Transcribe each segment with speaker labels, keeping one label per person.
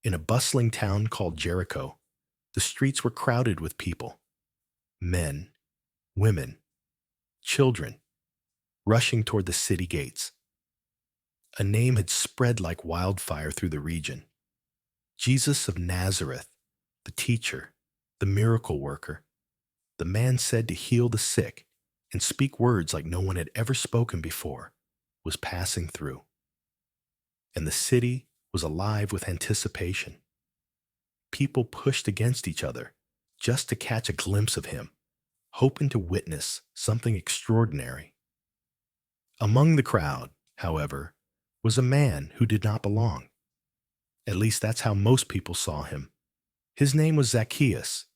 Speaker 1: In a bustling town called Jericho, the streets were crowded with people, men, women, children, rushing toward the city gates. A name had spread like wildfire through the region: Jesus of Nazareth, the teacher, the miracle worker, the man said to heal the sick and speak words like no one had ever spoken before, was passing through. And the city was alive with anticipation. People pushed against each other just to catch a glimpse of him, hoping to witness something extraordinary. Among the crowd, however, was a man who did not belong. At least that's how most people saw him. His name was Zacchaeus.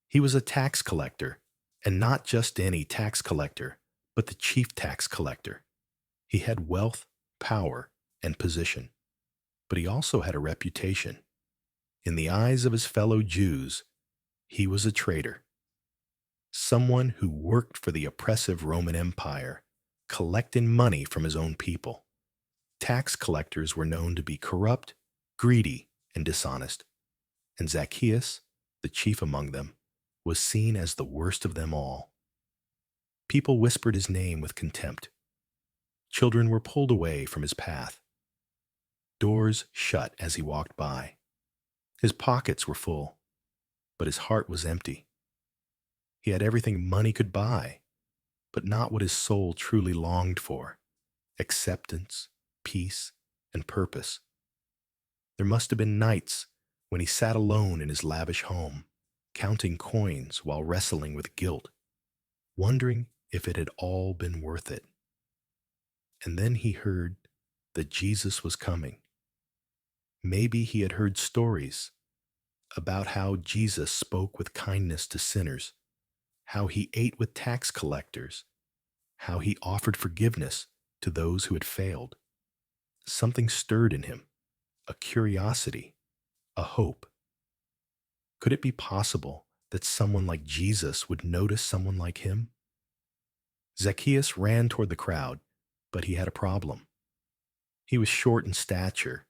Speaker 1: He was a tax collector, and not just any tax collector, but the chief tax collector. He had wealth, power, and position, but he also had a reputation. In the eyes of his fellow Jews, he was a traitor, someone who worked for the oppressive Roman Empire, collecting money from his own people. Tax collectors were known to be corrupt, greedy, and dishonest, and Zacchaeus, the chief among them, was seen as the worst of them all. People whispered his name with contempt. Children were pulled away from his path. Doors shut as he walked by. His pockets were full, but his heart was empty. He had everything money could buy, but not what his soul truly longed for: acceptance, peace, and purpose. There must have been nights when he sat alone in his lavish home, counting coins while wrestling with guilt, wondering if it had all been worth it. And then he heard that Jesus was coming. Maybe he had heard stories about how Jesus spoke with kindness to sinners, how he ate with tax collectors, how he offered forgiveness to those who had failed. Something stirred in him, a curiosity, a hope. Could it be possible that someone like Jesus would notice someone like him? Zacchaeus ran toward the crowd, but he had a problem. He was short in stature.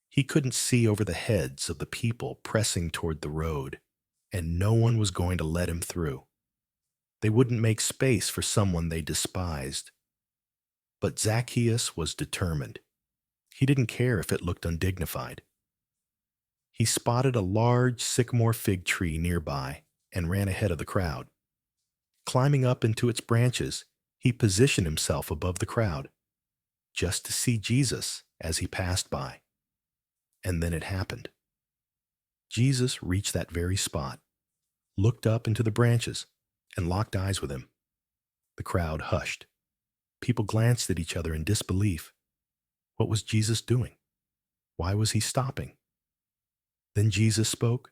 Speaker 1: He couldn't see over the heads of the people pressing toward the road, and no one was going to let him through. They wouldn't make space for someone they despised. But Zacchaeus was determined. He didn't care if it looked undignified. He spotted a large sycamore fig tree nearby and ran ahead of the crowd. Climbing up into its branches, he positioned himself above the crowd, just to see Jesus as he passed by. And then it happened. Jesus reached that very spot, looked up into the branches, and locked eyes with him. The crowd hushed. People glanced at each other in disbelief. What was Jesus doing? Why was he stopping? Then Jesus spoke.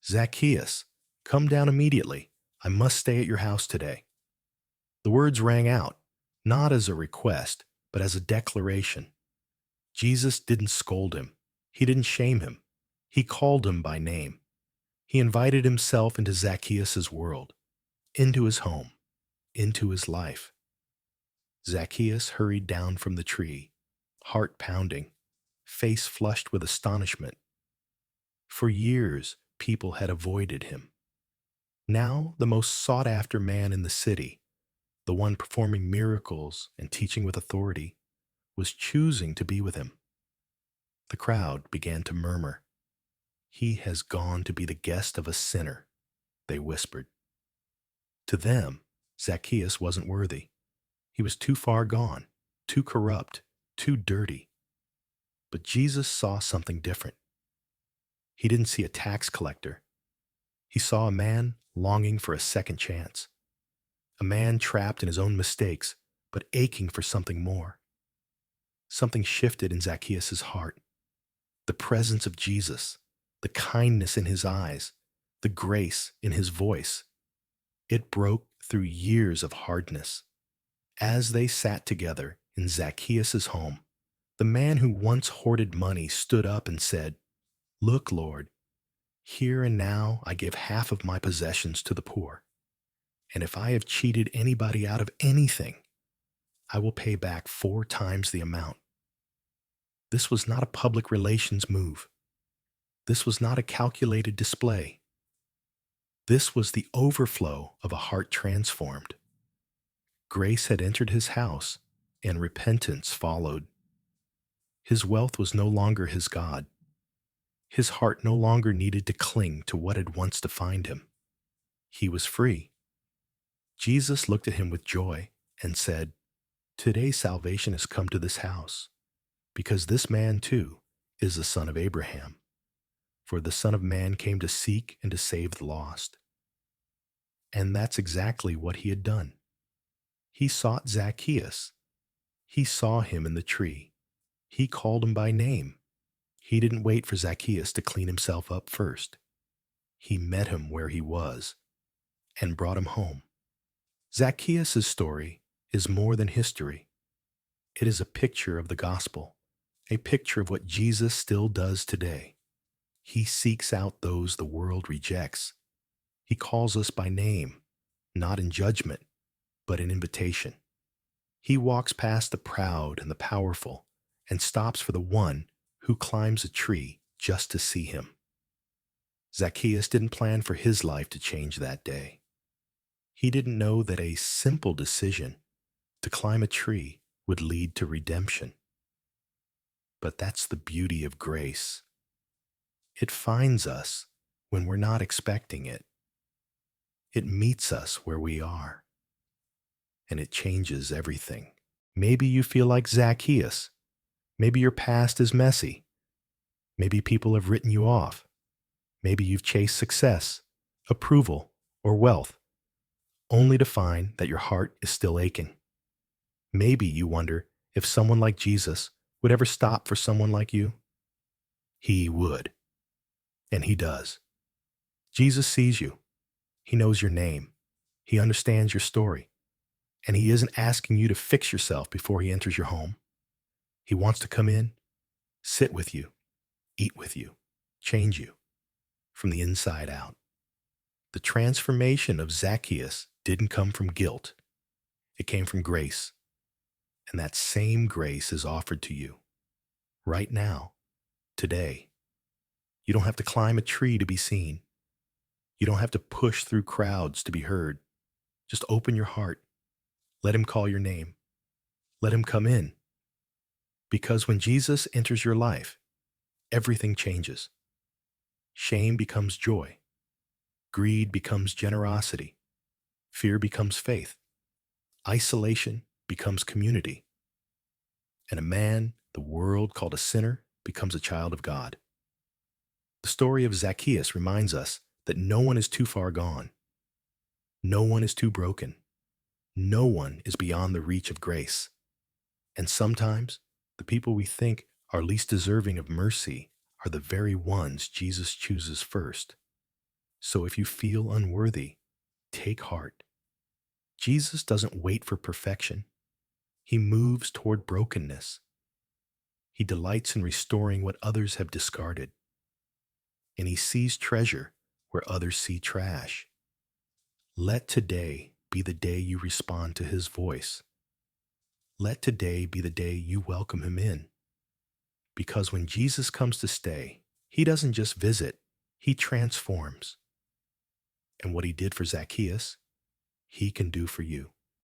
Speaker 1: "Zacchaeus, come down immediately. I must stay at your house today." The words rang out, not as a request, but as a declaration. Jesus didn't scold him. He didn't shame him. He called him by name. He invited himself into Zacchaeus' world, into his home, into his life. Zacchaeus hurried down from the tree, heart pounding, face flushed with astonishment. For years, people had avoided him. Now, the most sought-after man in the city, the one performing miracles and teaching with authority, was choosing to be with him. The crowd began to murmur. "He has gone to be the guest of a sinner," they whispered. To them, Zacchaeus wasn't worthy. He was too far gone, too corrupt, too dirty. But Jesus saw something different. He didn't see a tax collector. He saw a man longing for a second chance. A man trapped in his own mistakes, but aching for something more. Something shifted in Zacchaeus' heart. The presence of Jesus, the kindness in his eyes, the grace in his voice. It broke through years of hardness. As they sat together in Zacchaeus' home, the man who once hoarded money stood up and said, "Look, Lord, here and now I give half of my possessions to the poor. And if I have cheated anybody out of anything, I will pay back 4 times the amount." This was not a public relations move. This was not a calculated display. This was the overflow of a heart transformed. Grace had entered his house, and repentance followed. His wealth was no longer his God. His heart no longer needed to cling to what had once defined him. He was free. Jesus looked at him with joy and said, "Today salvation has come to this house, because this man too is the son of Abraham. For the Son of Man came to seek and to save the lost." And that's exactly what he had done. He sought Zacchaeus. He saw him in the tree. He called him by name. He didn't wait for Zacchaeus to clean himself up first. He met him where he was and brought him home. Zacchaeus' story is more than history. It is a picture of the gospel, a picture of what Jesus still does today. He seeks out those the world rejects. He calls us by name, not in judgment, but in invitation. He walks past the proud and the powerful and stops for the one who climbs a tree just to see him. Zacchaeus didn't plan for his life to change that day. He didn't know that a simple decision to climb a tree would lead to redemption. But that's the beauty of grace. It finds us when we're not expecting it. It meets us where we are. And it changes everything. Maybe you feel like Zacchaeus. Maybe your past is messy. Maybe people have written you off. Maybe you've chased success, approval, or wealth, only to find that your heart is still aching. Maybe you wonder if someone like Jesus would ever stop for someone like you. He would. And he does. Jesus sees you. He knows your name. He understands your story. And he isn't asking you to fix yourself before he enters your home. He wants to come in, sit with you, eat with you, change you from the inside out. The transformation of Zacchaeus didn't come from guilt. It came from grace. And that same grace is offered to you right now, today. You don't have to climb a tree to be seen. You don't have to push through crowds to be heard. Just open your heart. Let him call your name. Let him come in. Because when Jesus enters your life, everything changes. Shame becomes joy. Greed becomes generosity. Fear becomes faith. Isolation becomes community. And a man the world called a sinner becomes a child of God. The story of Zacchaeus reminds us that no one is too far gone. No one is too broken. No one is beyond the reach of grace. And sometimes the people we think are least deserving of mercy are the very ones Jesus chooses first. So if you feel unworthy, take heart. Jesus doesn't wait for perfection. He moves toward brokenness. He delights in restoring what others have discarded. And he sees treasure where others see trash. Let today be the day you respond to his voice. Let today be the day you welcome him in. Because when Jesus comes to stay, he doesn't just visit, he transforms. And what he did for Zacchaeus, he can do for you.